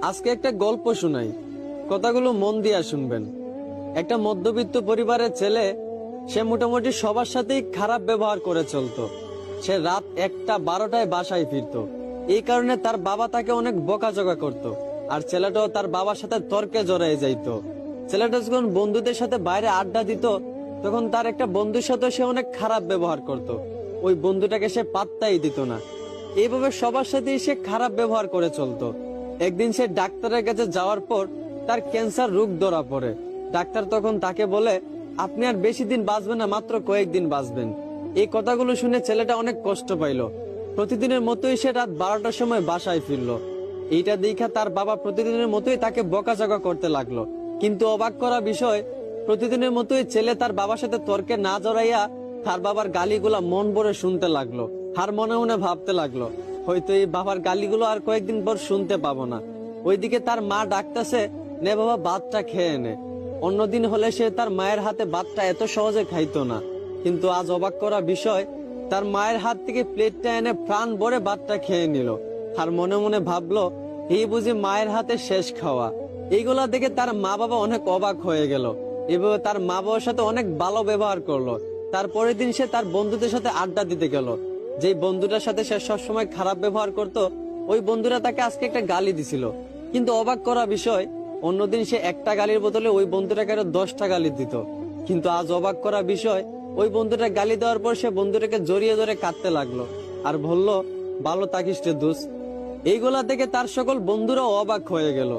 আজকে একটা গল্প শুনাই, কথাগুলো মন দিয়া শুনবেন। একটা মধ্যবিত্ত পরিবারের ছেলে, সে মোটামুটি সবার সাথেই খারাপ ব্যবহার করে চলতো। সে রাত 1টা 12টায় বাসায় ফিরতো। এই কারণে তার বাবা তাকে অনেক বকাঝকা করত। আর ছেলেটাও তার বাবার সাথে তর্কে জড়ায় যাইতো। ছেলেটা যখন বন্ধুদের সাথে বাইরে আড্ডা দিত, তখন তার একটা বন্ধুর সাথে সে অনেক খারাপ ব্যবহার করত। ওই বন্ধুটাকে সে পাত্তাই দিত না। এইভাবে সবার সাথেই সে খারাপ ব্যবহার করে চলতো। একদিন সে ডাক্তারের কাছে যাওয়ার পর তার ক্যান্সার রোগ ধরা পড়ে। ডাক্তার তখন তাকে বলে, আপনি আর বেশি দিন বাঁচবেন না, মাত্র কয়েকদিন বাঁচবেন। এই কথাগুলো শুনে ছেলেটা অনেক কষ্ট পাইল। প্রতিদিনের মতোই সে রাত 12টার সময় বাসায় ফিরলো। এইটা দেখা তার বাবা প্রতিদিনের মতোই তাকে বকাঝকা করতে লাগলো। কিন্তু অবাক করা বিষয়, প্রতিদিনের মতোই ছেলে তার বাবার সাথে তর্কে না জড়াইয়া তার বাবার গালিগুলা মন ভরে শুনতে লাগলো। আর মনে মনে ভাবতে লাগলো, হয়তো এই বাবার গালিগুলো আর কয়েকদিন পর শুনতে পাবো না। ওইদিকে তার মা ডাকতেছে, নে বাবা ভাতটা খেয়ে নে। অন্যদিন হলে সে তার মায়ের হাতে ভাতটা এত সহজে খাইতো না। কিন্তু আজ অবাক করা বিষয়, তার মায়ের হাত থেকে প্লেটটা এনে প্রাণ ভরে ভাতটা খেয়ে নিল। আর মনে মনে ভাবলো, এই বুঝি মায়ের হাতে শেষ খাওয়া। এইগুলা দেখে তার মা বাবা অনেক অবাক হয়ে গেল। এভাবে তার মা বাবার সাথে অনেক ভালো ব্যবহার করলো। তারপরের দিন সে তার বন্ধুদের সাথে আড্ডা দিতে গেল। যে বন্ধুটার সাথে সে সবসময় খারাপ ব্যবহার করত, ওই বন্ধুরা তাকে আজকে একটা গালি দিছিল। কিন্তু অবাক করা বিষয়, অন্যদিন সে একটা গালির বদলে ওই বন্ধুটাকে আরো 10টা গালি দিত। কিন্তু আজ অবাক করা বিষয়, ওই বন্ধুটা গালি দেওয়ার পর সে বন্ধুটাকে জড়িয়ে ধরে কাঁদতে লাগলো আর বলল, ভালো থাকিস রে দোস্ত। এইগুলা থেকে তার সকল বন্ধুরাও অবাক হয়ে গেল।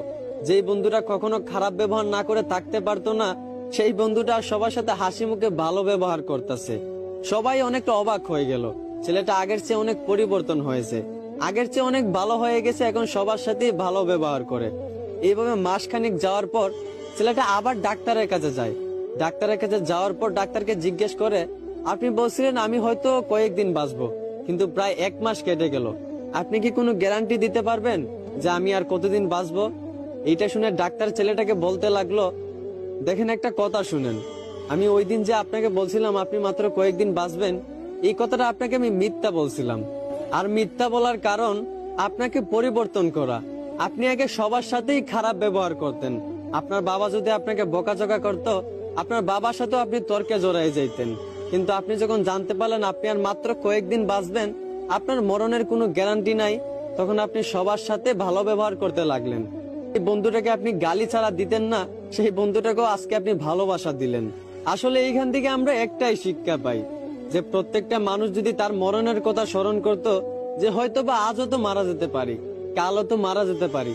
যেই বন্ধুরা কখনো খারাপ ব্যবহার না করে থাকতে পারতো না, সেই বন্ধুটা সবার সাথে হাসি মুখে ভালো ব্যবহার করতেছে। সবাই অনেকটা অবাক হয়ে গেল। ছেলেটা আগের চেয়ে অনেক পরিবর্তন হয়েছে, আগের চেয়ে অনেক ভালো হয়ে গেছে, এখন সবার সাথেই ভালো ব্যবহার করে। এইভাবে মাসখানিক যাওয়ার পর ছেলেটা আবার ডাক্তারের কাছে যায়। ডাক্তারের কাছে যাওয়ার পর ডাক্তারকে জিজ্ঞেস করে, আপনি বলছিলেন আমি হয়তো কয়েকদিন বাঁচবো, কিন্তু প্রায় 1 মাস কেটে গেল। আপনি কি কোনো গ্যারান্টি দিতে পারবেন যে আমি আর কতদিন বাঁচবো? এইটা শুনে ডাক্তার ছেলেটাকে বলতে লাগলো, দেখেন একটা কথা শুনেন, আমি ওই দিন যে আপনাকে বলছিলাম আপনি মাত্র কয়েকদিন বাঁচবেন, এই কথাটা আপনাকে আমি মিথ্যা বলছিলাম। আর মিথ্যা বলার কারণ আপনাকে পরিবর্তন করা। আপনি আগে সবার সাথেই খারাপ ব্যবহার করতেন। আপনার বাবা যদি আপনাকে বকাঝকা করতো, আপনার বাবার সাথেও আপনি তর্কে জড়াই যাইতেন। কিন্তু আপনি যখন জানতে পারলেন আপনি আর মাত্র কয়েকদিন বাঁচবেন, আপনার মরণের কোনো গ্যারান্টি নাই, তখন আপনি সবার সাথে ভালো ব্যবহার করতে লাগলেন। এই বন্ধুটাকে আপনি গালি ছাড়া দিতেন না, সেই বন্ধুটাকেও আজকে আপনি ভালোবাসা দিলেন। আসলে এইখান থেকে আমরা একটাই শিক্ষা পাই, যে প্রত্যেকটা মানুষ যদি তার মরণের কথা স্মরণ করত, যে হয়তো বা আজও তো মারা যেতে পারি, কালও তো মারা যেতে পারি,